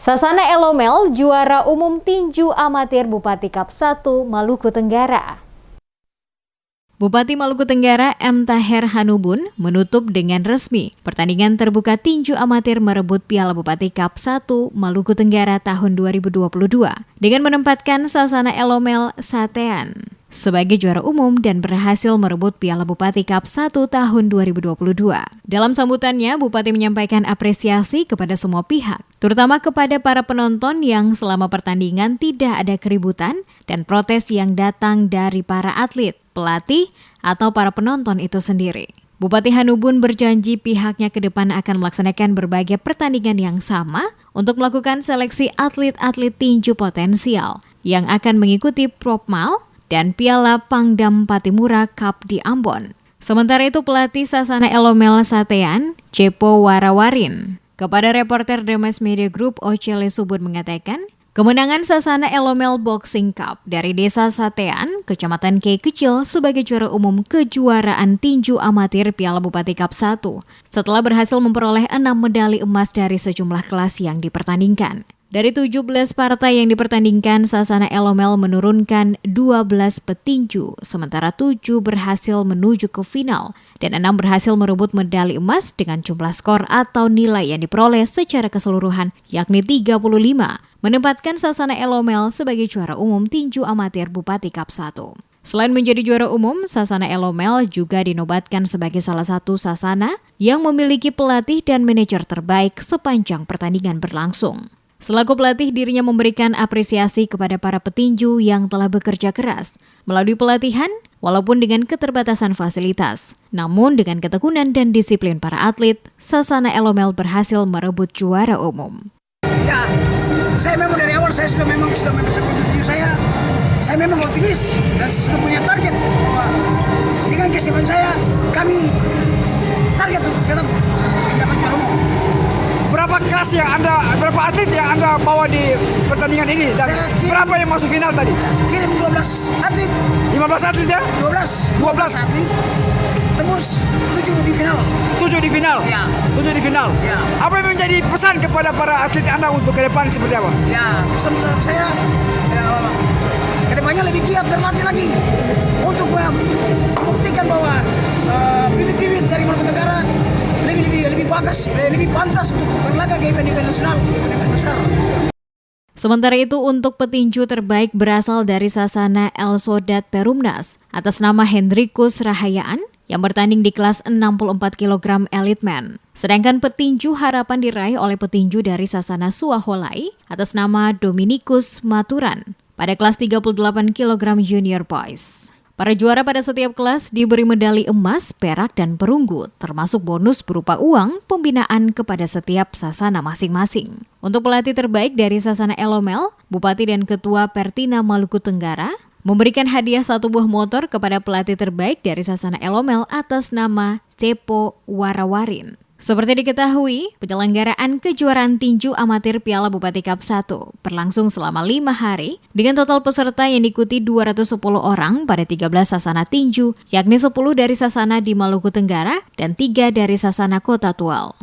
Sasana Elomel juara umum tinju amatir Bupati Kap 1 Maluku Tenggara. Bupati Maluku Tenggara M. Taher Hanubun menutup dengan resmi pertandingan terbuka tinju amatir merebut Piala Bupati Kap 1 Maluku Tenggara tahun 2022 dengan menempatkan Sasana Elomel Satean sebagai juara umum dan berhasil merebut Piala Bupati Kap 1 tahun 2022. Dalam sambutannya, Bupati menyampaikan apresiasi kepada semua pihak, terutama kepada para penonton yang selama pertandingan tidak ada keributan dan protes yang datang dari para atlet, pelatih, atau para penonton itu sendiri. Bupati Hanubun berjanji pihaknya ke depan akan melaksanakan berbagai pertandingan yang sama untuk melakukan seleksi atlet-atlet tinju potensial yang akan mengikuti Propmal dan Piala Pangdam Patimura Cup di Ambon. Sementara itu pelatih Sasana Elomel Satean, Cepo Warawarin, kepada reporter Demes Media Group Ocele Subun mengatakan, kemenangan Sasana Elomel Boxing Cup dari Desa Satean, Kecamatan Kei Kecil sebagai juara umum kejuaraan tinju amatir Piala Bupati Kap 1 setelah berhasil memperoleh 6 medali emas dari sejumlah kelas yang dipertandingkan. Dari 17 partai yang dipertandingkan, Sasana Elomel menurunkan 12 petinju, sementara 7 berhasil menuju ke final dan 6 berhasil merebut medali emas dengan jumlah skor atau nilai yang diperoleh secara keseluruhan yakni 35, menempatkan Sasana Elomel sebagai juara umum tinju amatir Bupati Kap 1. Selain menjadi juara umum, Sasana Elomel juga dinobatkan sebagai salah satu sasana yang memiliki pelatih dan manajer terbaik sepanjang pertandingan berlangsung. Selaku pelatih, dirinya memberikan apresiasi kepada para petinju yang telah bekerja keras melalui pelatihan walaupun dengan keterbatasan fasilitas. Namun dengan ketekunan dan disiplin para atlet, Sasana Elomel berhasil merebut juara umum. Ya, saya memang dari awal saya sudah memang seperti tinju saya memang optimis dan sudah punya target bahwa dengan kesiapan saya kami target untuk tetap mendapat juara umum. Berapa kelas berapa atlet yang Anda bawa di pertandingan ini? Dan berapa yang masuk final tadi? Kirim 12 atlet. 15 atlet ya? 12 atlet. Tembus 7 di final. 7 di final? Ya. 7 di final? Ya. Apa yang menjadi pesan kepada para atlet Anda untuk ke depan seperti apa? Ya, pesan saya ke depannya lebih giat berlatih lagi untuk membuktikan bahwa bibit-bibit dari Maluku Tenggara lebih bagus, lebih pantas untuk berlaga ke event-event nasional, event besar. Sementara itu untuk petinju terbaik berasal dari Sasana El Sodat Perumnas atas nama Hendrikus Rahayaan yang bertanding di kelas 64 kg Eliteman. Sedangkan petinju harapan diraih oleh petinju dari Sasana Suaholai atas nama Dominikus Maturan pada kelas 38 kg Junior Boys. Para juara pada setiap kelas diberi medali emas, perak, dan perunggu, termasuk bonus berupa uang pembinaan kepada setiap sasana masing-masing. Untuk pelatih terbaik dari Sasana Elomel, Bupati dan Ketua Pertina Maluku Tenggara memberikan hadiah 1 buah motor kepada pelatih terbaik dari Sasana Elomel atas nama Cepo Warawarin. Seperti diketahui, penyelenggaraan kejuaraan tinju amatir Piala Bupati Kap 1 berlangsung selama 5 hari dengan total peserta yang diikuti 210 orang pada 13 sasana tinju, yakni 10 dari sasana di Maluku Tenggara dan 3 dari sasana Kota Tual.